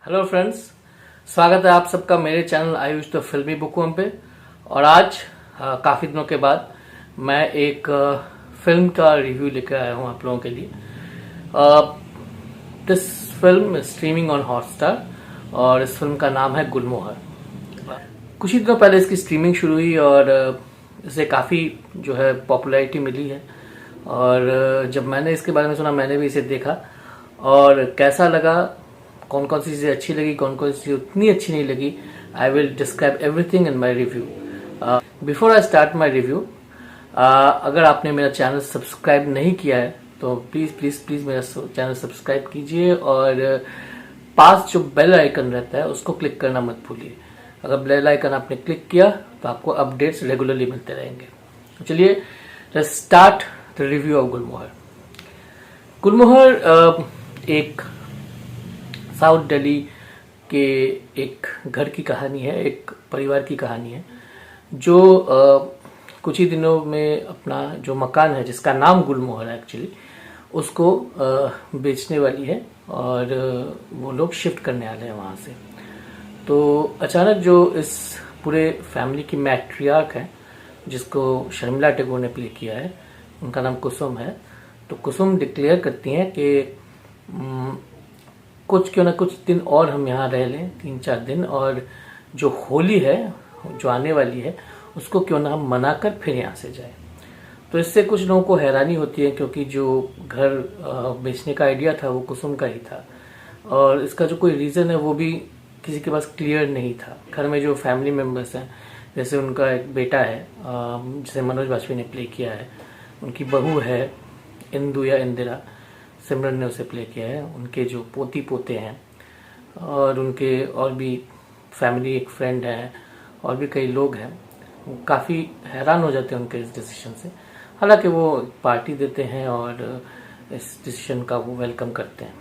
Hello friends, स्वागत है आप सबका मेरे चैनल आयुष द फिल्मी बुकवर्म पे। और आज काफ़ी दिनों के बाद मैं एक फिल्म का रिव्यू लेकर आया हूँ आप लोगों के लिए। This film streaming on Hotstar और इस फिल्म का नाम है गुलमोहर। कुछ ही दिनों पहले इसकी स्ट्रीमिंग शुरू हुई और इसे काफ़ी जो है पॉपुलैरिटी मिली है। और जब मैंने इसके बारे में सुना, मैंने भी इसे देखा और कैसा लगा, कौन कौन सी चीज़ें अच्छी लगी, कौन कौन सी चीज़ें उतनी अच्छी नहीं लगी, I will describe everything in my review. Before I start my review, अगर आपने मेरा चैनल सब्सक्राइब नहीं किया है तो प्लीज़ प्लीज़ प्लीज़ मेरा चैनल सब्सक्राइब कीजिए और पास जो बेल आइकन रहता है उसको क्लिक करना मत भूलिए। अगर बेल आइकन आपने क्लिक किया तो आपको अपडेट्स रेगुलरली मिलते रहेंगे। तो चलिए let's start the review of Gulmohar. Gulmohar एक साउथ दिल्ली के एक घर की कहानी है, एक परिवार की कहानी है जो कुछ ही दिनों में अपना जो मकान है जिसका नाम गुलमोहर है एक्चुअली, उसको बेचने वाली है और वो लोग शिफ्ट करने वाले हैं वहाँ से। तो अचानक जो इस पूरे फैमिली की मैट्रियार्क है जिसको शर्मिला टैगोर ने प्ले किया है, उनका नाम कुसुम है। तो कुसुम डिक्लेयर करती हैं कि कुछ क्यों ना कुछ दिन और हम यहाँ रह लें, 3-4 दिन, और जो होली है जो आने वाली है उसको क्यों ना हम मनाकर फिर यहाँ से जाएं। तो इससे कुछ लोगों को हैरानी होती है क्योंकि जो घर बेचने का आइडिया था वो कुसुम का ही था और इसका जो कोई रीज़न है वो भी किसी के पास क्लियर नहीं था। घर में जो फैमिली मेम्बर्स हैं, जैसे उनका एक बेटा है जिसे मनोज वाजपेयी ने प्ले किया है, उनकी बहू है इंदु या इंदिरा, सिमरन ने उसे प्ले किया है, उनके जो पोती पोते हैं और उनके और भी फैमिली, एक फ्रेंड है और भी कई लोग हैं, वो काफ़ी हैरान हो जाते हैं उनके इस डिसीजन से। हालांकि वो पार्टी देते हैं और इस डिसीजन का वो वेलकम करते हैं।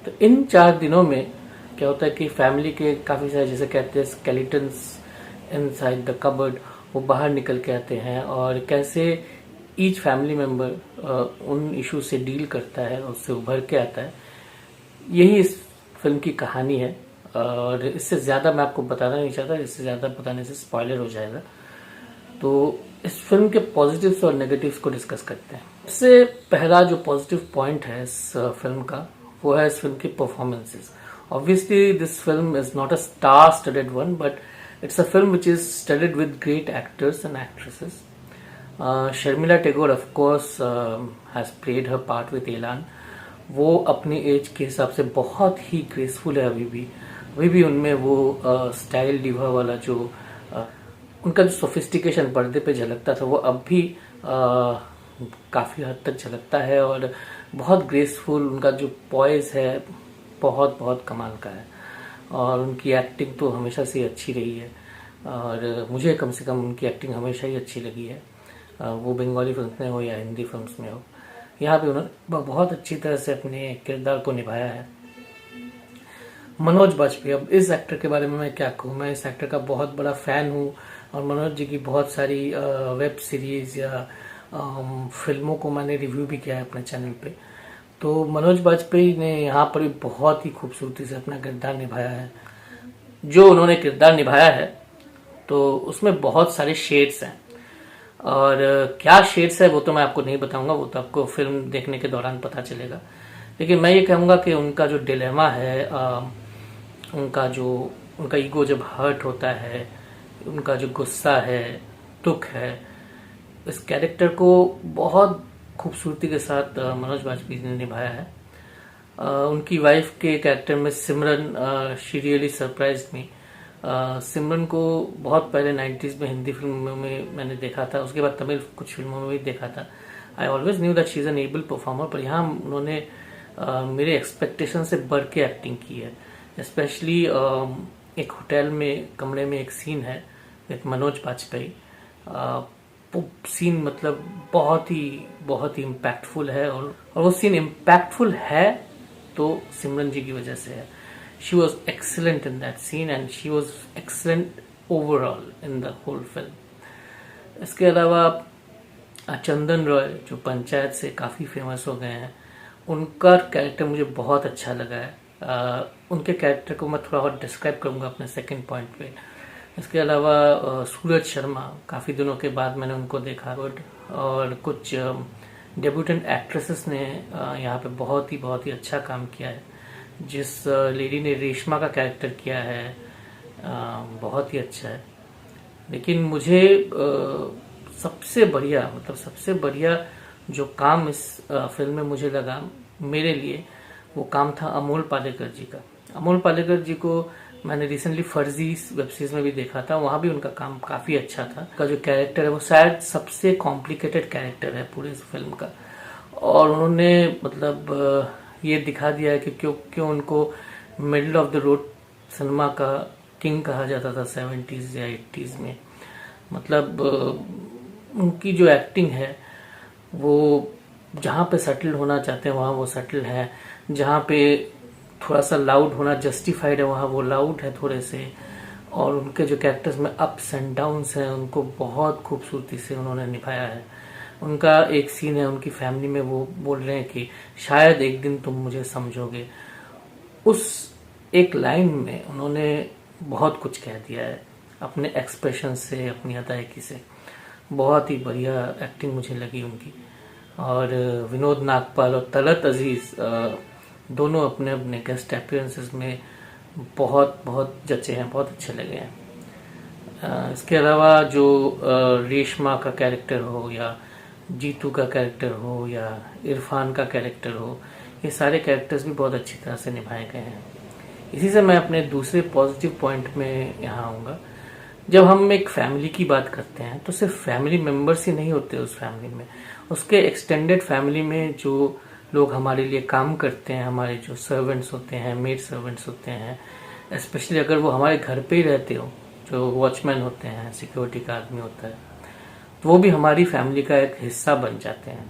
तो इन 4 दिनों में क्या होता है कि फैमिली के काफ़ी सारे, जैसे कहते हैं स्केलेटन्स इनसाइड द कबर्ड, वो बाहर निकल के आते हैं और कैसे ईच फैमिली मेम्बर उन इशू से डील करता है और उससे उभर के आता है, यही इस फिल्म की कहानी है। और इससे ज़्यादा मैं आपको बताना नहीं चाहता, इससे ज़्यादा बताने से स्पॉइलर हो जाएगा। तो इस फिल्म के पॉजिटिव्स और नेगेटिव्स को डिस्कस करते हैं। इससे पहला जो पॉजिटिव पॉइंट है इस फिल्म का, वो है इस फिल्म की performances. Obviously this film is not a star studded one, but it's a film which is studded with great actors and actresses. Sharmila Tagore of course has played her part with elan. वो अपनी as के हिसाब से बहुत ही graceful है अभी भी उनमें वो स्टाइल डिवा वाला जो उनका जो सोफिस्टिकेशन पर्दे पे झलकता था वो अब भी काफ़ी हद तक झलकता है और बहुत ग्रेसफुल उनका जो पॉइज है बहुत बहुत कमाल का है। और उनकी एक्टिंग तो हमेशा से अच्छी रही है और मुझे कम से कम उनकी एक्टिंग हमेशा ही अच्छी लगी है, वो बंगाली फिल्म में हो या हिंदी फिल्म्स में हो। यहाँ पे उन्होंने बहुत अच्छी तरह से अपने किरदार को निभाया है। मनोज वाजपेयी, अब इस एक्टर के बारे में मैं क्या कहूँ, मैं इस एक्टर का बहुत बड़ा फ़ैन हूँ और मनोज जी की बहुत सारी वेब सीरीज़ या फिल्मों को मैंने रिव्यू भी किया है अपने चैनल पे। तो मनोज वाजपेयी ने यहाँ पर भी बहुत ही खूबसूरती से अपना किरदार निभाया है। जो उन्होंने किरदार निभाया है तो उसमें बहुत सारे शेड्स हैं और क्या शेड्स है वो तो मैं आपको नहीं बताऊंगा, वो तो आपको फिल्म देखने के दौरान पता चलेगा। लेकिन मैं ये कहूँगा कि उनका जो डिलेमा है, उनका ईगो जब हर्ट होता है, उनका जो गुस्सा है, दुख है, इस कैरेक्टर को बहुत खूबसूरती के साथ मनोज वाजपेयी ने निभाया है। उनकी वाइफ के कैरेक्टर में सिमरन, शी रियली सरप्राइज्ड मी। सिमरन को बहुत पहले 90s में हिंदी फिल्मों में मैंने देखा था, उसके बाद तमिल कुछ फिल्मों में भी देखा था। I always knew that she is an able performer, पर यहाँ उन्होंने मेरे एक्सपेक्टेशन से बढ़ के एक्टिंग की है। स्पेशली एक होटल में कमरे में एक सीन है विद मनोज वाजपेयी, वो सीन मतलब बहुत ही इम्पैक्टफुल है और वो सीन इम्पैक्टफुल है तो सिमरन जी की वजह से है। She was excellent in that scene and she was excellent overall in the whole film. इसके अलावा चंदन रॉय जो पंचायत से काफ़ी फेमस हो गए हैं, उनका कैरेक्टर मुझे बहुत अच्छा लगा है। उनके कैरेक्टर को मैं थोड़ा और डिस्क्राइब करूँगा अपने सेकंड पॉइंट पे। इसके अलावा सूरज शर्मा, काफ़ी दिनों के बाद मैंने उनको देखा, और कुछ डेब्यूटेंट एक्ट्रेसेस ने यहाँ पे बहुत ही अच्छा काम किया है। जिस लेडी ने रेशमा का कैरेक्टर किया है बहुत ही अच्छा है। लेकिन मुझे सबसे बढ़िया जो काम इस फिल्म में मुझे लगा मेरे लिए, वो काम था अमोल पालेकर जी का। अमोल पालेकर जी को मैंने रिसेंटली फर्जी वेब सीरीज में भी देखा था, वहां भी उनका काम काफी अच्छा था। उनका जो कैरेक्टर है वो शायद सबसे कॉम्प्लिकेटेड कैरेक्टर है पूरे इस फिल्म का, और उन्होंने ये दिखा दिया है कि क्यों उनको middle of the road cinema का किंग कहा जाता था 70s या 80s में। उनकी जो एक्टिंग है वो जहाँ पे सेटल होना चाहते हैं वहाँ वो सेटल है, जहाँ पे थोड़ा सा लाउड होना जस्टिफाइड है वहाँ वो लाउड है थोड़े से, और उनके जो कैरेक्टर्स में अप्स एंड डाउन्स हैं उनको बहुत खूबसूरती से उन्होंने निभाया है। उनका एक सीन है, उनकी फैमिली में वो बोल रहे हैं कि शायद एक दिन तुम मुझे समझोगे। उस एक लाइन में उन्होंने बहुत कुछ कह दिया है अपने एक्सप्रेशन से, अपनी अदायगी से। बहुत ही बढ़िया एक्टिंग मुझे लगी उनकी। और विनोद नागपाल और तलत अजीज दोनों अपने अपने गेस्ट अपीयरेंसेस में बहुत जचे हैं, बहुत अच्छे लगे हैं। इसके अलावा जो रेशमा का कैरेक्टर हो या जीतू का कैरेक्टर हो या इरफान का कैरेक्टर हो, ये सारे कैरेक्टर्स भी बहुत अच्छी तरह से निभाए गए हैं। इसी से मैं अपने दूसरे पॉजिटिव पॉइंट में यहाँ आऊँगा। जब हम एक फैमिली की बात करते हैं तो सिर्फ फैमिली मेंबर्स ही नहीं होते उस फैमिली में, उसके एक्सटेंडेड फैमिली में जो लोग हमारे लिए काम करते हैं, हमारे जो सर्वेंट्स होते हैं, मेड सर्वेंट्स होते हैं, स्पेशली अगर वो हमारे घर पे ही रहते हो, जो वॉचमैन होते हैं, सिक्योरिटी का आदमी होता है, तो वो भी हमारी फैमिली का एक हिस्सा बन जाते हैं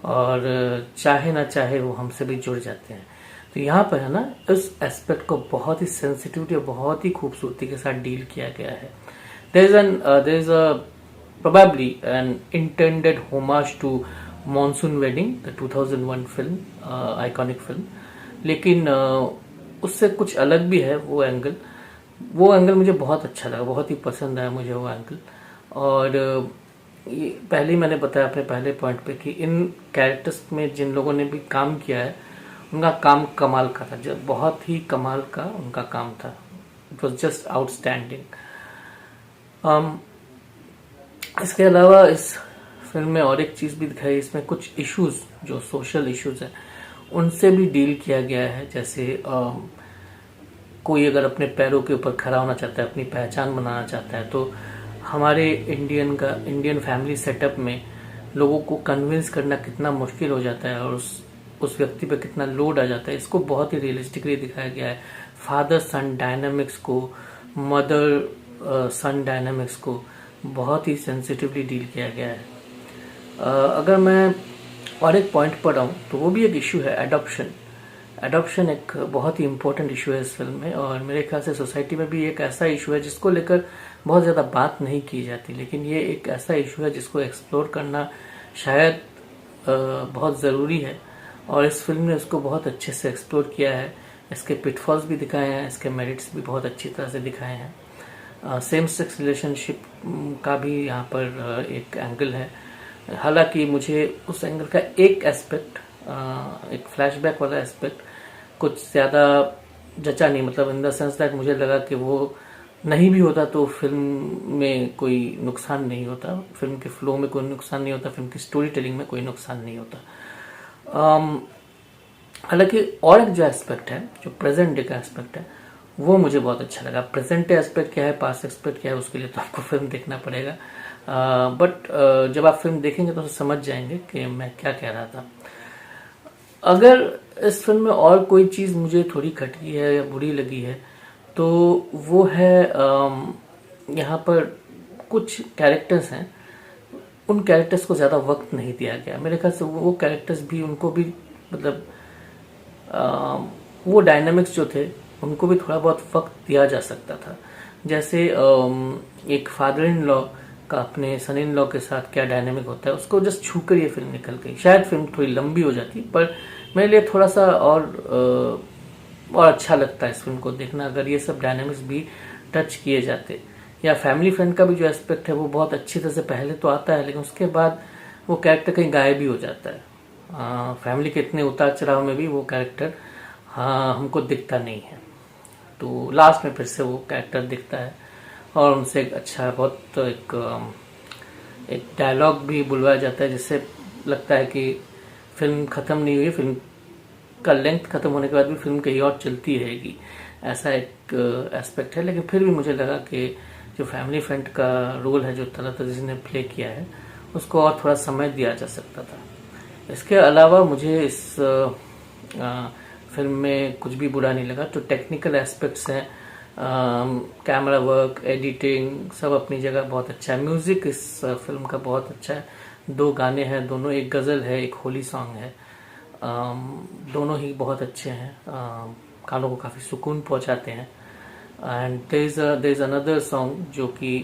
और चाहे ना चाहे वो हमसे भी जुड़ जाते हैं। तो यहाँ पर है ना, इस एस्पेक्ट को बहुत ही सेंसिटिविटी और बहुत ही खूबसूरती के साथ डील किया गया है। there is a probably an intended homage to Monsoon Wedding, the 2001 film, iconic film, लेकिन उससे कुछ अलग भी है वो एंगल मुझे बहुत अच्छा लगा, बहुत ही पसंद आया मुझे वो एंगल। और ये पहले ही मैंने बताया अपने पहले पॉइंट पे कि इन कैरेक्टर्स में जिन लोगों ने भी काम किया है उनका काम कमाल का था, जो बहुत ही कमाल का उनका काम था। It was just outstanding. इसके अलावा इस फिल्म में और एक चीज भी दिखाई, इसमें कुछ इश्यूज जो सोशल इश्यूज हैं उनसे भी डील किया गया है। जैसे कोई अगर अपने पैरों के ऊपर खड़ा होना चाहता है, अपनी पहचान बनाना चाहता है, तो हमारे इंडियन फैमिली सेटअप में लोगों को कन्विंस करना कितना मुश्किल हो जाता है और उस व्यक्ति पे कितना लोड आ जाता है। इसको बहुत ही रियलिस्टिकली दिखाया गया है। फादर सन डायनामिक्स को, मदर सन डायनामिक्स को बहुत ही सेंसिटिवली डील किया गया है। अगर मैं और एक पॉइंट पर आऊँ तो वो भी एक इशू है, एडॉप्शन एक बहुत ही इम्पोर्टेंट इशू है इस फिल्म में, और मेरे ख्याल से सोसाइटी में भी एक ऐसा इशू है जिसको लेकर बहुत ज़्यादा बात नहीं की जाती, लेकिन ये एक ऐसा इशू है जिसको एक्सप्लोर करना शायद बहुत ज़रूरी है, और इस फिल्म ने उसको बहुत अच्छे से एक्सप्लोर किया है। इसके पिटफॉल्स भी दिखाए हैं, इसके मेरिट्स भी बहुत अच्छी तरह से दिखाए हैं। सेम सेक्स रिलेशनशिप का भी यहाँ पर एक एंगल है। हालांकि मुझे उस एंगल का एक एस्पेक्ट, एक फ्लैशबैक वाला एस्पेक्ट कुछ ज़्यादा जचा नहीं, मतलब इन द सेंस दैट मुझे लगा कि वो नहीं भी होता तो फिल्म में कोई नुकसान नहीं होता, फिल्म के फ्लो में कोई नुकसान नहीं होता, फिल्म की स्टोरी टेलिंग में कोई नुकसान नहीं होता। हालांकि और एक जो एस्पेक्ट है, जो प्रेजेंट डे का एस्पेक्ट है, वो मुझे बहुत अच्छा लगा। प्रेजेंट डे एस्पेक्ट क्या है, पास्ट एस्पेक्ट क्या है, उसके लिए तो आपको फिल्म देखना पड़ेगा, बट जब आप फिल्म देखेंगे तो समझ जाएंगे कि मैं क्या कह रहा था। अगर इस फिल्म में और कोई चीज़ मुझे थोड़ी खटकी है या बुरी लगी है तो वो है यहाँ पर कुछ कैरेक्टर्स हैं, उन कैरेक्टर्स को ज़्यादा वक्त नहीं दिया गया। मेरे ख्याल से वो कैरेक्टर्स भी, उनको भी मतलब वो डायनामिक्स जो थे उनको भी थोड़ा बहुत वक्त दिया जा सकता था। जैसे एक फादर इन लॉ का अपने सन इन लॉ के साथ क्या डायनामिक होता है, उसको जस्ट छू कर ये फिल्म निकल गई। शायद फिल्म थोड़ी लंबी हो जाती, पर मेरे लिए थोड़ा सा और और अच्छा लगता है इस फिल्म को देखना अगर ये सब डायनामिक्स भी टच किए जाते। या फैमिली फ्रेंड का भी जो एस्पेक्ट है वो बहुत अच्छी तरह से पहले तो आता है, लेकिन उसके बाद वो कैरेक्टर कहीं गायब भी हो जाता है। फैमिली के इतने उतार चढ़ाव में भी वो कैरेक्टर हमको दिखता नहीं है। तो लास्ट में फिर से वो कैरेक्टर दिखता है और उनसे एक अच्छा बहुत एक डायलॉग भी बुलवाया जाता है, जिससे लगता है कि फिल्म ख़त्म नहीं हुई, फिल्म का लेंथ ख़त्म होने के बाद भी फिल्म कहीं और चलती रहेगी, ऐसा एक एस्पेक्ट है। लेकिन फिर भी मुझे लगा कि जो फैमिली फ्रेंड का रोल है जो तलत अजीज ने प्ले किया है उसको और थोड़ा समय दिया जा सकता था। इसके अलावा मुझे इस फिल्म में कुछ भी बुरा नहीं लगा। तो टेक्निकल एस्पेक्ट्स हैं, कैमरा वर्क, एडिटिंग सब अपनी जगह बहुत अच्छा है। म्यूजिक इस फिल्म का बहुत अच्छा है। 2 गाने हैं, दोनों एक गज़ल है एक होली सॉन्ग है। दोनों ही बहुत अच्छे हैं, कानों को काफ़ी सुकून पहुंचाते हैं। And there is another song जो कि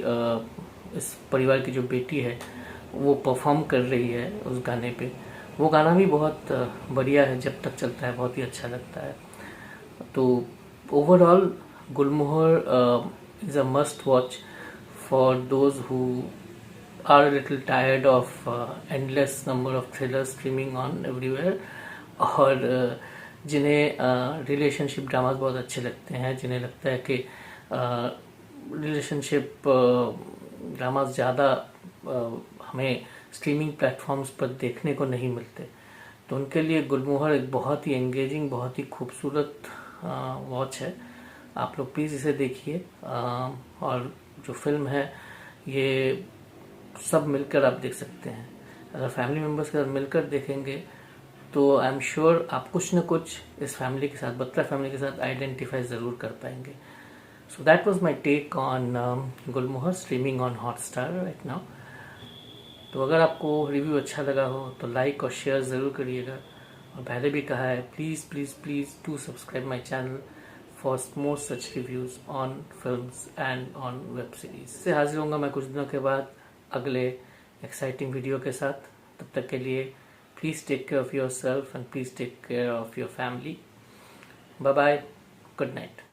इस परिवार की जो बेटी है वो परफॉर्म कर रही है उस गाने पे। वो गाना भी बहुत बढ़िया है, जब तक चलता है बहुत ही अच्छा लगता है। तो overall Gulmohar is a must watch for those who are a little tired of endless number of thrillers streaming on everywhere, और जिन्हें रिलेशनशिप ड्रामास बहुत अच्छे लगते हैं, जिन्हें लगता है कि रिलेशनशिप ड्रामास ज़्यादा हमें स्ट्रीमिंग प्लेटफॉर्म्स पर देखने को नहीं मिलते, तो उनके लिए गुलमोहर एक बहुत ही एंगेजिंग, बहुत ही खूबसूरत वॉच है। आप लोग प्लीज़ इसे देखिए। और जो फिल्म है ये सब मिलकर आप देख सकते हैं। अगर फैमिली मेम्बर्स के साथ मिलकर देखेंगे तो आई एम श्योर आप कुछ न कुछ इस फैमिली के साथ, बत्रा फैमिली के साथ आइडेंटिफाई ज़रूर कर पाएंगे। So that was my take on Gulmohar streaming on Hotstar right now. तो अगर आपको रिव्यू अच्छा लगा हो तो लाइक और शेयर ज़रूर करिएगा, और पहले भी कहा है please please please do subscribe my channel for more such reviews on films and on web series. से हाजिर होऊंगा मैं कुछ दिनों के बाद अगले एक्साइटिंग वीडियो के साथ। तब तक के लिए please take care of yourself and please take care of your family. Bye bye, good night.